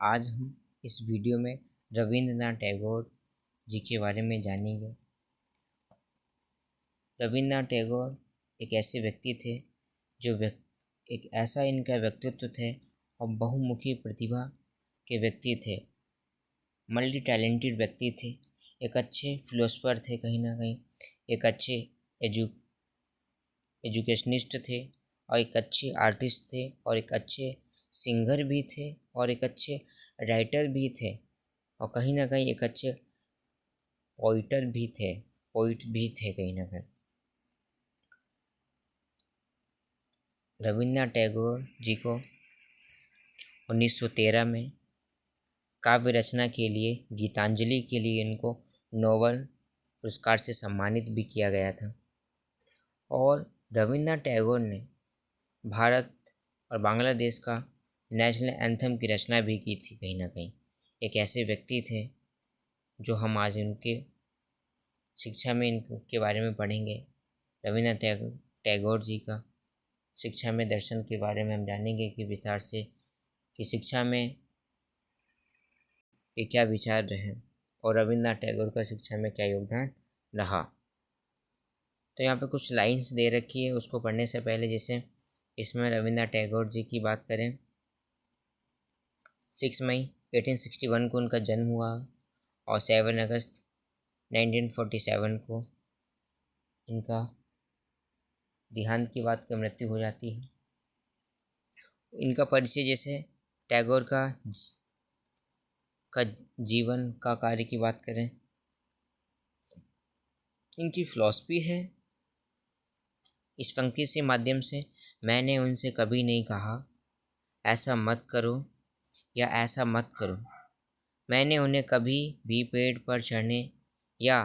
आज हम इस वीडियो में रविंद्रनाथ टैगोर जी के बारे में जानेंगे। रविंद्रनाथ टैगोर एक ऐसे व्यक्ति थे जो एक ऐसा इनका व्यक्तित्व थे और बहुमुखी प्रतिभा के व्यक्ति थे। मल्टी टैलेंटेड व्यक्ति थे। एक अच्छे फिलोसफर थे, कहीं ना कहीं एक अच्छे एजुकेशनिस्ट थे और एक अच्छे आर्टिस्ट थे और एक अच्छे सिंगर भी थे और एक अच्छे राइटर भी थे और कहीं ना कहीं एक अच्छे पोइट भी थे कहीं ना कहीं। रविंद्रनाथ टैगोर जी को 1913 में काव्य रचना के लिए, गीतांजलि के लिए इनको नोबेल पुरस्कार से सम्मानित भी किया गया था। और रविंद्रनाथ टैगोर ने भारत और बांग्लादेश का नेशनल एंथम की रचना भी की थी। कहीं ना कहीं एक ऐसे व्यक्ति थे जो हम आज इनके शिक्षा में इनके बारे में पढ़ेंगे। रविंद्रनाथ टैगोर जी का शिक्षा में दर्शन के बारे में हम जानेंगे कि विस्तार से कि शिक्षा में के क्या विचार रहे और रविंद्रनाथ टैगोर का शिक्षा में क्या योगदान रहा। तो यहाँ पे कुछ लाइंस दे रखी है, उसको पढ़ने से पहले जैसे इसमें रविंद्रनाथ टैगोर जी की बात करें, 6 मई 1861 को उनका जन्म हुआ और 7 अगस्त 1947 को इनका देहांत की बात की मृत्यु हो जाती है। इनका परिचय जैसे टैगोर का जीवन का कार्य की बात करें, इनकी फिलॉसफी है, इस पंक्ति से माध्यम से मैंने उनसे कभी नहीं कहा ऐसा मत करो या ऐसा मत करो। मैंने उन्हें कभी भी पेड़ पर चढ़ने या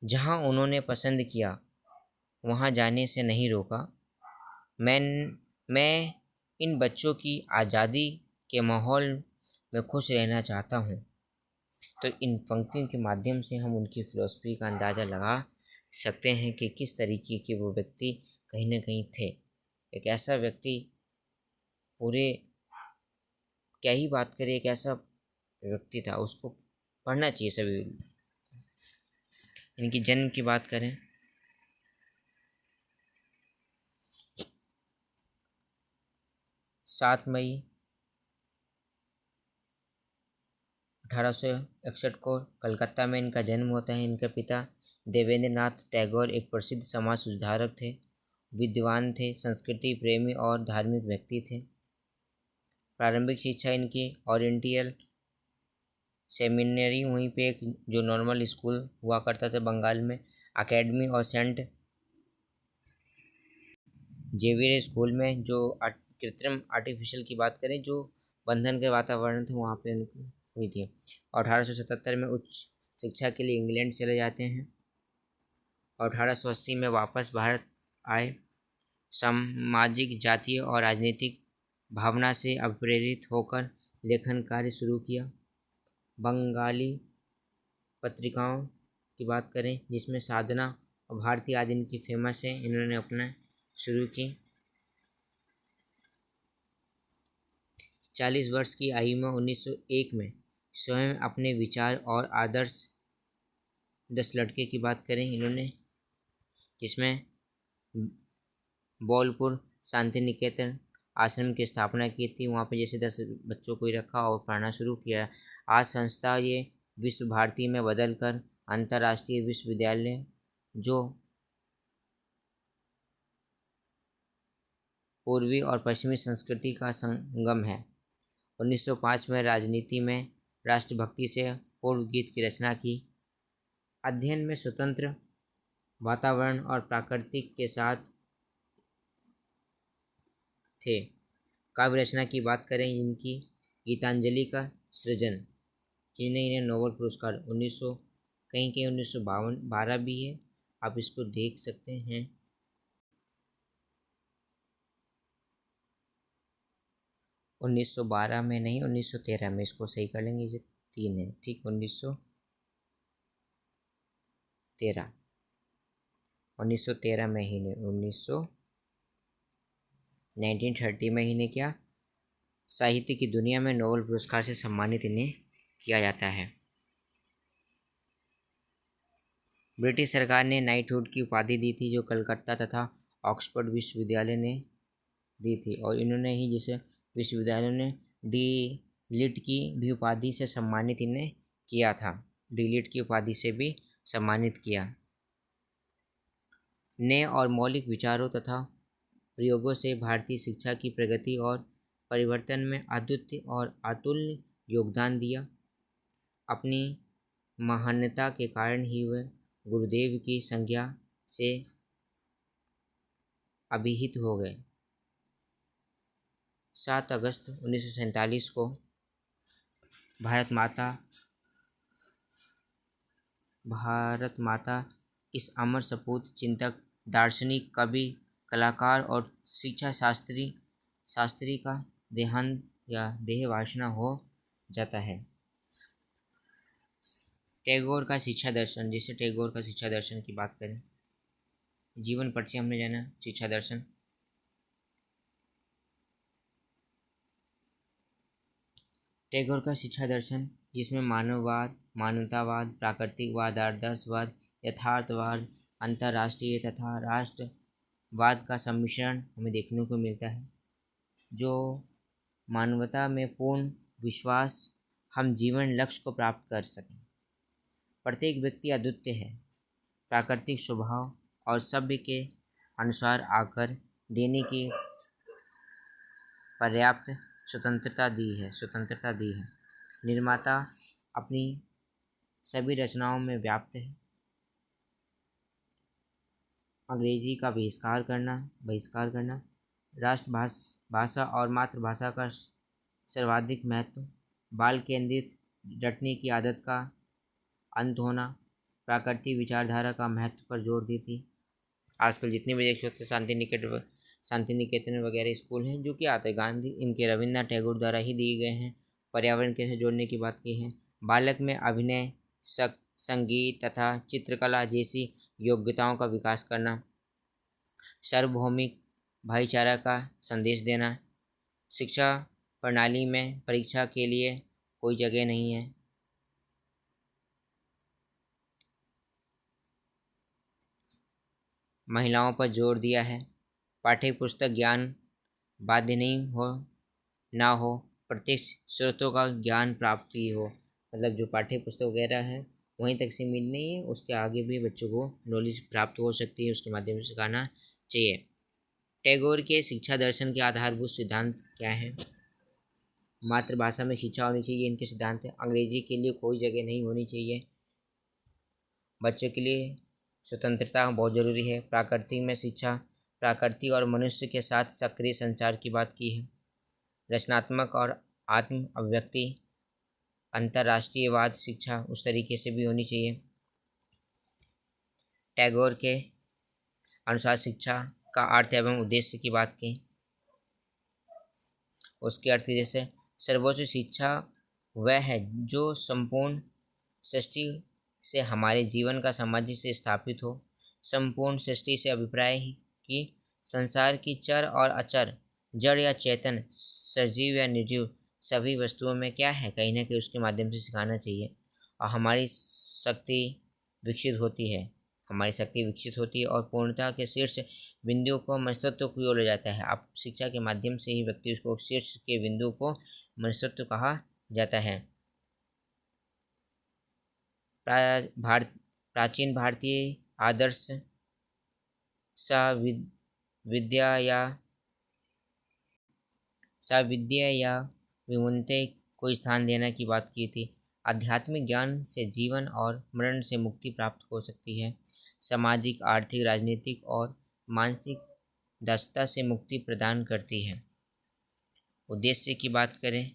जहाँ उन्होंने पसंद किया वहाँ जाने से नहीं रोका। मैं इन बच्चों की आज़ादी के माहौल में खुश रहना चाहता हूँ। तो इन पंक्तियों के माध्यम से हम उनकी फ़िलॉसफी का अंदाज़ा लगा सकते हैं कि किस तरीके के वो व्यक्ति कहीं ना कहीं थे। एक ऐसा व्यक्ति, पूरे क्या ही बात करें, एक ऐसा व्यक्ति था, उसको पढ़ना चाहिए सभी। इनकी जन्म की बात करें, 7 मई 1861 को कलकत्ता में इनका जन्म होता है। इनके पिता देवेंद्र नाथ टैगोर एक प्रसिद्ध समाज सुधारक थे, विद्वान थे, संस्कृति प्रेमी और धार्मिक व्यक्ति थे। प्रारंभिक शिक्षा इनकी ओरिएंटल सेमिनरी, वहीं पे एक जो नॉर्मल स्कूल हुआ करता था बंगाल में, एकेडमी और सेंट जेवियर स्कूल में, जो कृत्रिम आर्टिफिशियल की बात करें, जो बंधन के वातावरण थे वहाँ पे उनकी हुई थी। और 1877 में उच्च शिक्षा के लिए इंग्लैंड चले जाते हैं और 1880 में वापस भारत आए। सामाजिक, जातीय और राजनीतिक भावना से अप्रेरित होकर लेखन कार्य शुरू किया। बंगाली पत्रिकाओं की बात करें जिसमें साधना और भारतीय आदि इनकी फेमस है, इन्होंने अपना शुरू की। 40 वर्ष की आयु में 1901 में स्वयं अपने विचार और आदर्श 10 लड़के की बात करें इन्होंने, जिसमें बोलपुर शांति निकेतन आश्रम की स्थापना की थी। वहाँ पे जैसे 10 बच्चों को ही रखा और पढ़ाना शुरू किया। आज संस्था ये विश्व भारती में बदलकर अंतर्राष्ट्रीय विश्वविद्यालय, जो पूर्वी और पश्चिमी संस्कृति का संगम है। 1905 में राजनीति में राष्ट्रभक्ति से पूर्व गीत की रचना की। अध्ययन में स्वतंत्र वातावरण और प्राकृतिक के साथ थे। काव्य रचना की बात करें इनकी, गीतांजलि का सृजन, जिन्हें इन्हें नोबेल पुरस्कार 1900 कहीं कहीं 1952 भी है, आप इसको देख सकते हैं। 1912 में नहीं, 1913 में, इसको सही कर लेंगे, ये 3 है, ठीक। 1913 में ही नहीं, 1930 में ही ने क्या साहित्य की दुनिया में नोबेल पुरस्कार से सम्मानित इन्हें किया जाता है। ब्रिटिश सरकार ने नाइटहुड की उपाधि दी थी, जो कलकत्ता तथा ऑक्सफोर्ड विश्वविद्यालय ने दी थी, और इन्होंने ही जिसे विश्वविद्यालयों ने डी लिट की भी उपाधि से सम्मानित इन्हें किया था। डी लिट की उपाधि से भी सम्मानित किया। नए और मौलिक विचारों तथा प्रयोगों से भारतीय शिक्षा की प्रगति और परिवर्तन में अद्वितीय और अतुल्य योगदान दिया। अपनी महानता के कारण ही वह गुरुदेव की संज्ञा से अभिहित हो गए। 7 अगस्त 1947 को भारत माता इस अमर सपूत, चिंतक, दार्शनिक, कवि, कलाकार और शिक्षा शास्त्री का देहांत या देहवासना हो जाता है। टैगोर का शिक्षा दर्शन, जैसे टैगोर का शिक्षा दर्शन की बात करें, जीवन परिचय हमने जाना। शिक्षा दर्शन टैगोर का शिक्षा दर्शन, जिसमें मानववाद, मानवतावाद, प्राकृतिकवाद, आदर्शवाद, यथार्थवाद, अंतर्राष्ट्रीय तथा राष्ट्रवाद का सम्मिश्रण हमें देखने को मिलता है। जो मानवता में पूर्ण विश्वास हम जीवन लक्ष्य को प्राप्त कर सकें। प्रत्येक व्यक्ति अद्वितीय है, प्राकृतिक स्वभाव और सभ्य के अनुसार आकर देने की पर्याप्त स्वतंत्रता दी है। निर्माता अपनी सभी रचनाओं में व्याप्त है। अंग्रेजी का बहिष्कार करना, राष्ट्रभाषा और मातृभाषा का सर्वाधिक महत्व, बाल केंद्रित रटने की आदत का अंत होना, प्राकृतिक विचारधारा का महत्व पर जोर दी थी। आजकल जितने भी देख सकते शांति निकेतन वगैरह स्कूल हैं, जो कि आते गांधी इनके रविन्द्रनाथ टैगोर द्वारा ही दिए गए हैं। पर्यावरण कैसे जोड़ने की बात की है। बालक में अभिनय, संगीत तथा चित्रकला जैसी योग्यताओं का विकास करना, सार्वभौमिक भाईचारा का संदेश देना, शिक्षा प्रणाली में परीक्षा के लिए कोई जगह नहीं है, महिलाओं पर जोर दिया है, पाठ्य पुस्तक ज्ञान बाध्य ना हो, प्रत्यक्ष स्रोतों का ज्ञान प्राप्ति हो, मतलब जो पाठ्य पुस्तक वगैरह है वहीं तक सीमित नहीं है, उसके आगे भी बच्चों को नॉलेज प्राप्त हो सकती है, उसके माध्यम से सिखाना चाहिए। टैगोर के शिक्षा दर्शन के आधारभूत सिद्धांत क्या हैं। मातृभाषा में शिक्षा होनी चाहिए, इनके सिद्धांत है। अंग्रेजी के लिए कोई जगह नहीं होनी चाहिए, बच्चों के लिए स्वतंत्रता बहुत ज़रूरी है। प्राकृतिक में शिक्षा, प्रकृति और मनुष्य के साथ सक्रिय संचार की बात की है। रचनात्मक और आत्म अभिव्यक्ति, अंतर्राष्ट्रीयवाद शिक्षा उस तरीके से भी होनी चाहिए। टैगोर के अनुसार शिक्षा का अर्थ एवं उद्देश्य की बात की, उसके अर्थ जैसे सर्वोच्च शिक्षा वह है जो संपूर्ण सृष्टि से हमारे जीवन का सामंजस्य से स्थापित हो। संपूर्ण सृष्टि से अभिप्राय कि संसार की चर और अचर, जड़ या चेतन, सजीव या निर्जीव सभी वस्तुओं में क्या है, कहीं ना कहीं उसके माध्यम से सिखाना चाहिए। और हमारी शक्ति विकसित होती है और पूर्णता के शीर्ष बिंदु को मनुष्यत्व की ओर ले जाता है। अब शिक्षा के माध्यम से ही व्यक्ति उसको शीर्ष के बिंदु को मनुष्यत्व कहा जाता है। प्राचीन भारतीय आदर्श सविद्या या विमुक्ति को स्थान देने की बात की थी। आध्यात्मिक ज्ञान से जीवन और मरण से मुक्ति प्राप्त हो सकती है। सामाजिक, आर्थिक, राजनीतिक और मानसिक दासता से मुक्ति प्रदान करती है। उद्देश्य की बात करें,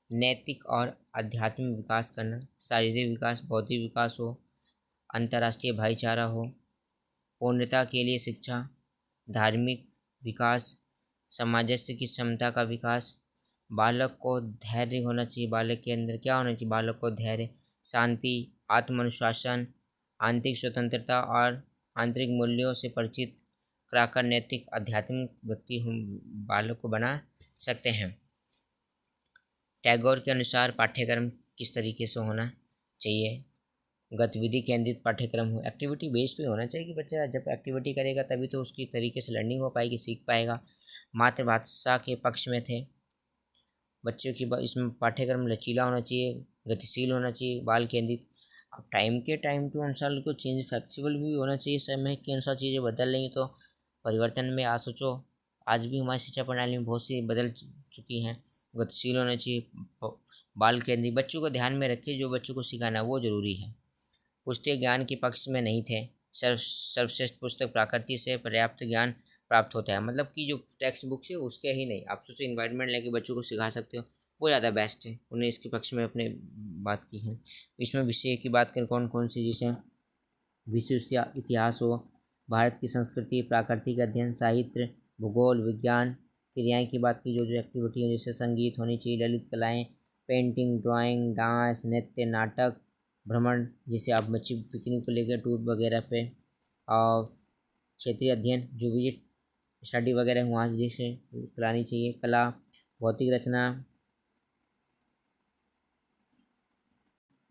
नैतिक और आध्यात्मिक विकास करना, शारीरिक विकास, बौद्धिक विकास हो, अंतर्राष्ट्रीय भाईचारा हो, पूर्णता के लिए शिक्षा, धार्मिक विकास, सामंजस्य की क्षमता का विकास, बालक को धैर्य होना चाहिए। बालक के अंदर क्या होना चाहिए, बालक को धैर्य, शांति, आत्मनुशासन, आंतरिक स्वतंत्रता और आंतरिक मूल्यों से परिचित कराकर नैतिक आध्यात्मिक व्यक्ति हम बालक को बना सकते हैं। टैगोर के अनुसार पाठ्यक्रम किस तरीके से होना चाहिए? गतिविधि केंद्रित पाठ्यक्रम हो, एक्टिविटी बेस्ड पे होना चाहिए कि बच्चा जब एक्टिविटी करेगा तभी तो उसकी तरीके से लर्निंग हो पाएगी, सीख पाएगा। मातृभाषा के पक्ष में थे बच्चों की इसमें पाठ्यक्रम लचीला होना चाहिए, गतिशील होना चाहिए, बाल केंद्रित। अब टाइम टू अनुसार को चेंज फ्लेक्सिबल भी होना चाहिए, समय के अनुसार चीज़ें बदल लेंगी तो परिवर्तन में आ सोचो। आज भी हमारी शिक्षा प्रणाली में बहुत सी बदल चुकी हैं। गतिशील होना चाहिए, बाल केंद्रित, बच्चों को ध्यान में रखिए, जो बच्चों को सिखाना वो जरूरी है। पुस्तक ज्ञान के पक्ष में नहीं थे। सर्वश्रेष्ठ पुस्तक प्रकृति से पर्याप्त ज्ञान प्राप्त होता है, मतलब कि जो टेक्स्ट बुक है उसके ही नहीं, आप सोचिए इन्वायरमेंट लेके बच्चों को सिखा सकते हो, वो ज़्यादा बेस्ट है। उन्हें इसके पक्ष में अपने बात की है। इसमें विषय की बात करें कौन कौन सी, जैसे विश्व इतिहास हो, भारत की संस्कृति, प्राकृतिक अध्ययन, साहित्य, भूगोल, विज्ञान, क्रियाएँ की बात की, जो जो एक्टिविटी है, जैसे संगीत होनी चाहिए, ललित कलाएँ, पेंटिंग, ड्राइंग, डांस, नृत्य, नाटक, भ्रमण, जैसे आप बच्चे पिकनिक को लेकर टूर वगैरह पे, और क्षेत्रीय अध्ययन, जो विजिट स्टडी वगैरह वहाँ जैसे करानी चाहिए। कला, भौतिक रचना,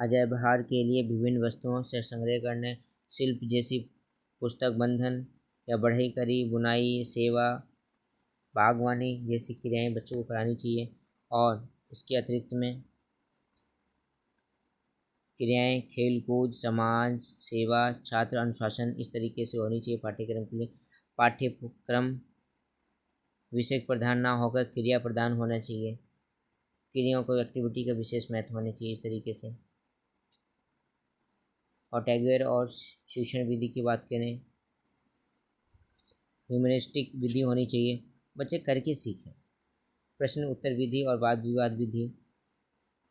अजय बहार के लिए विभिन्न वस्तुओं से संग्रह करने, शिल्प जैसी पुस्तक, बंधन या बढ़ई करी, बुनाई, सेवा, बागवानी जैसी क्रियाएं बच्चों को करानी चाहिए। और इसके अतिरिक्त में क्रियाएं खेल कूद, समाज सेवा, छात्र अनुशासन, इस तरीके से होनी चाहिए पाठ्यक्रम के लिए। पाठ्यक्रम विषय प्रधान ना होकर क्रिया प्रधान होना चाहिए। क्रियाओं को एक्टिविटी का विशेष महत्व होना चाहिए इस तरीके से। और टैगोर और शिक्षण विधि की बात करें, ह्यूमनिस्टिक विधि होनी चाहिए, बच्चे करके सीखें। प्रश्न उत्तर विधि और वाद विवाद विधि,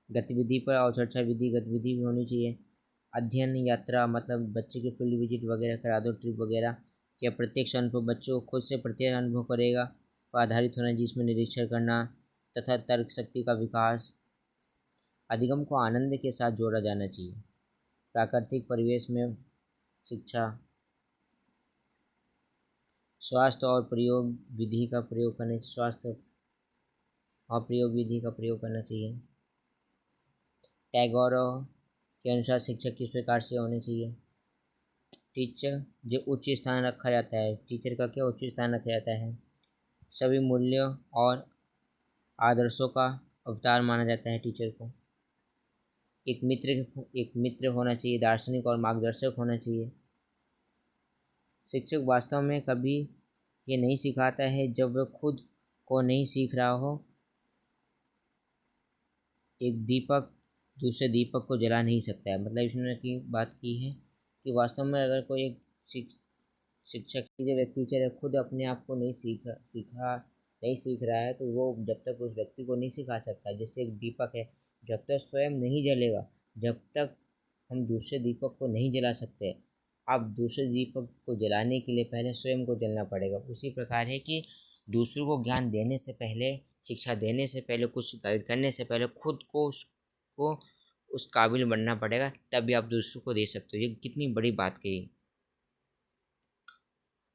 गतिविधि पर और चर्चा विधि, गतिविधि भी होनी चाहिए। अध्ययन यात्रा, मतलब बच्चे के फील्ड विजिट वगैरह करा दो, ट्रिप वगैरह। या प्रत्यक्ष अनुभव, बच्चों को खुद से प्रत्यक्ष अनुभव करेगा पर आधारित होना, जिसमें निरीक्षण करना तथा तर्क शक्ति का विकास। अधिगम को आनंद के साथ जोड़ा जाना चाहिए। प्राकृतिक परिवेश में शिक्षा, स्वास्थ्य और प्रयोग विधि का प्रयोग करने, स्वास्थ्य और प्रयोग विधि का प्रयोग करना चाहिए। टैगोर के अनुसार शिक्षक किस प्रकार से होने चाहिए? टीचर जो उच्च स्थान रखा जाता है, टीचर का क्या उच्च स्थान रखा जाता है, सभी मूल्यों और आदर्शों का अवतार माना जाता है टीचर को। एक मित्र होना चाहिए, दार्शनिक और मार्गदर्शक होना चाहिए। शिक्षक वास्तव में कभी ये नहीं सिखाता है जब वह खुद को नहीं सीख रहा हो। एक दीपक दूसरे दीपक को जला नहीं सकता है, मतलब इसमें की बात की है कि वास्तव में अगर कोई एक शिक्षक जब एक टीचर है खुद अपने आप को नहीं सीख रहा है, तो वो जब तक उस व्यक्ति को नहीं सिखा सकता। जैसे एक दीपक है, जब तक स्वयं नहीं जलेगा, जब तक हम दूसरे दीपक को नहीं जला सकते। अब दूसरे दीपक को जलाने के लिए पहले स्वयं को जलना पड़ेगा। उसी प्रकार है कि दूसरों को ज्ञान देने से पहले, शिक्षा देने से पहले, कुछ गाइड करने से पहले खुद को उसको उस काबिल बनना पड़ेगा, तभी आप दूसरों को दे सकते हो। ये कितनी बड़ी बात कही।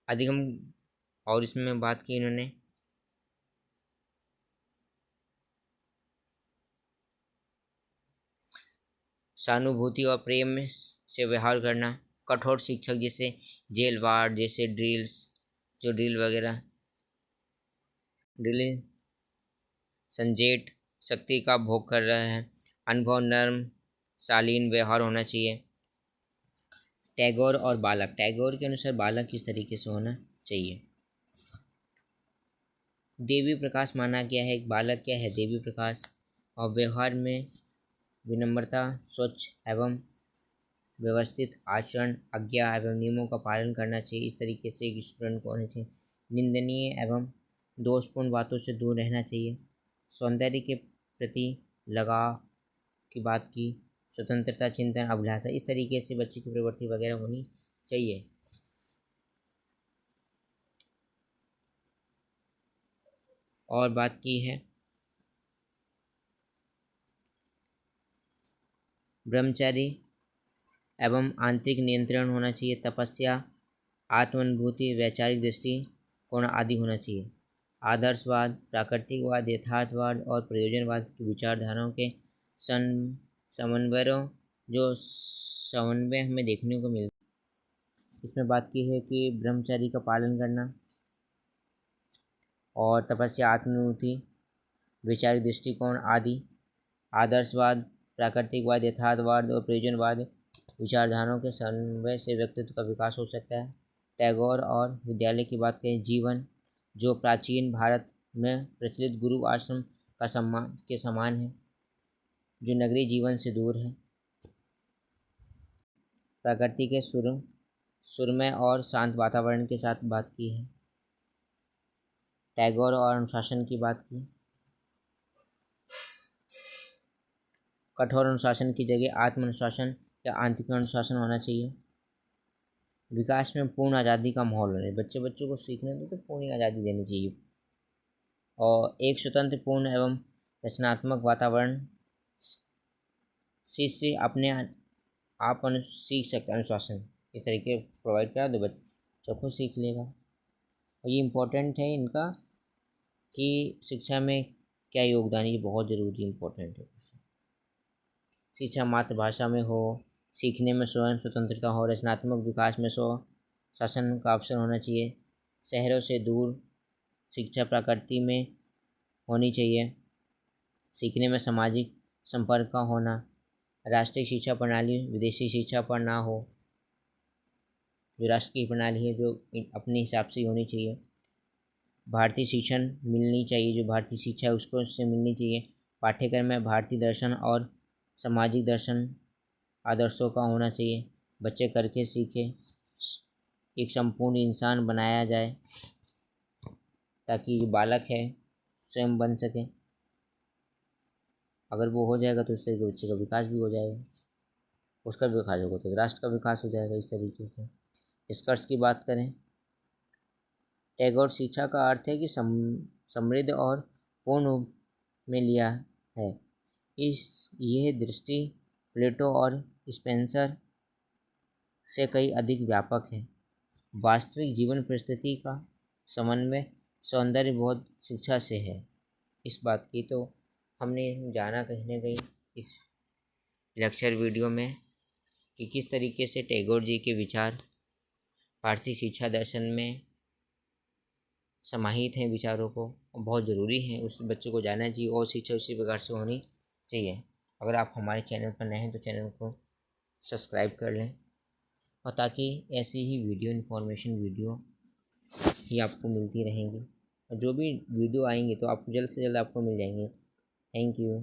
अधिगम और इसमें बात की इन्होंने सहानुभूति और प्रेम से व्यवहार करना। कठोर शिक्षक जैसे जेल वार्ड जैसे ड्रिल वगैरह, ड्रिल संजेट शक्ति का भोग कर रहे हैं। अनुभव नर्म शालीन व्यवहार होना चाहिए। टैगोर और बालक, टैगोर के अनुसार बालक किस तरीके से होना चाहिए? देवी प्रकाश माना गया है। एक बालक क्या है? देवी प्रकाश। और व्यवहार में विनम्रता, स्वच्छ एवं व्यवस्थित आचरण, आज्ञा एवं नियमों का पालन करना चाहिए। इस तरीके से एक स्टूडेंट को होना चाहिए। निंदनीय एवं दोषपूर्ण बातों से दूर रहना चाहिए। सौंदर्य के प्रति लगाव की बात की। स्वतंत्रता, चिंतन, अभिलाषा, इस तरीके से बच्चे की प्रवृत्ति वगैरह होनी चाहिए। और बात की है ब्रह्मचारी एवं आंतरिक नियंत्रण होना चाहिए। तपस्या, आत्मानुभूति, वैचारिक दृष्टि कोण आदि होना चाहिए। आदर्शवाद, प्राकृतिकवाद, यथार्थवाद और प्रयोजनवाद की विचारधाराओं के समन्वयों जो समन्वय हमें देखने को मिलता है। इसमें बात की है कि ब्रह्मचर्य का पालन करना और तपस्या, आत्मनिर्वृत्ति, वैचारिक दृष्टिकोण आदि। आदर्शवाद, प्राकृतिकवाद, यथार्थवाद और प्रयोजनवाद विचारधाराओं के समन्वय से व्यक्तित्व का विकास हो सकता है। टैगोर और विद्यालय की बात करें, जीवन जो प्राचीन भारत में प्रचलित गुरु आश्रम का समान है, जो नगरीय जीवन से दूर है। प्रकृति के सुरमय और शांत वातावरण के साथ बात की है। टैगोर और अनुशासन की बात की, कठोर अनुशासन की जगह आत्म अनुशासन या आंतरिक अनुशासन होना चाहिए। विकास में पूर्ण आज़ादी का माहौल होना चाहिए, बच्चों को सीखने दो तो पूर्ण आज़ादी देनी चाहिए। और एक स्वतंत्र, पूर्ण एवं रचनात्मक वातावरण शिष्य अपने आप सीख सकते हैं। अनुशासन इस तरीके प्रोवाइड करा दो, बच्चों को सीख लेगा। और ये इम्पोर्टेंट है इनका कि शिक्षा में क्या योगदान है, ये बहुत ज़रूरी इम्पोर्टेंट है। शिक्षा मातृभाषा में हो, सीखने में स्वयं स्वतंत्रता हो, रचनात्मक विकास में शासन का अवसर होना चाहिए। शहरों से दूर शिक्षा प्रकृति में होनी चाहिए। सीखने में सामाजिक संपर्क का होना। राष्ट्रीय शिक्षा प्रणाली विदेशी शिक्षा पर ना हो, जो राष्ट्र की प्रणाली है जो अपने हिसाब से होनी चाहिए। भारतीय शिक्षण मिलनी चाहिए, जो भारतीय शिक्षा है उसको उससे मिलनी चाहिए। पाठ्यक्रम में भारतीय दर्शन और सामाजिक दर्शन आदर्शों का होना चाहिए। बच्चे करके सीखे, एक संपूर्ण इंसान बनाया जाए ताकि जो बालक है स्वयं बन सके। अगर वो हो जाएगा तो उस तरीके बच्चे का विकास भी हो जाएगा, उसका भी विकास होगा तो राष्ट्र का विकास हो जाएगा। इस तरीके से निष्कर्ष की बात करें, टैगोर शिक्षा का अर्थ है कि समृद्ध और पूर्ण रूप में लिया है। यह दृष्टि प्लेटो और स्पेंसर से कई अधिक व्यापक है। वास्तविक जीवन परिस्थिति का समन्वय सौंदर्य बोध शिक्षा से है। इस बात की तो हमने जाना कहीं ना कहीं इस लेक्चर वीडियो में कि किस तरीके से टैगोर जी के विचार भारतीय शिक्षा दर्शन में समाहित हैं विचारों को, बहुत ज़रूरी है, उस बच्चों को जानना चाहिए और शिक्षा उसी प्रकार से होनी चाहिए। अगर आप हमारे चैनल पर नए हैं तो चैनल को सब्सक्राइब कर लें, और ताकि ऐसी ही इन्फॉर्मेशन वीडियो ही आपको मिलती रहेंगी, और जो भी वीडियो आएंगे तो आपको जल्द से जल्द आपको मिल जाएंगे। Thank you.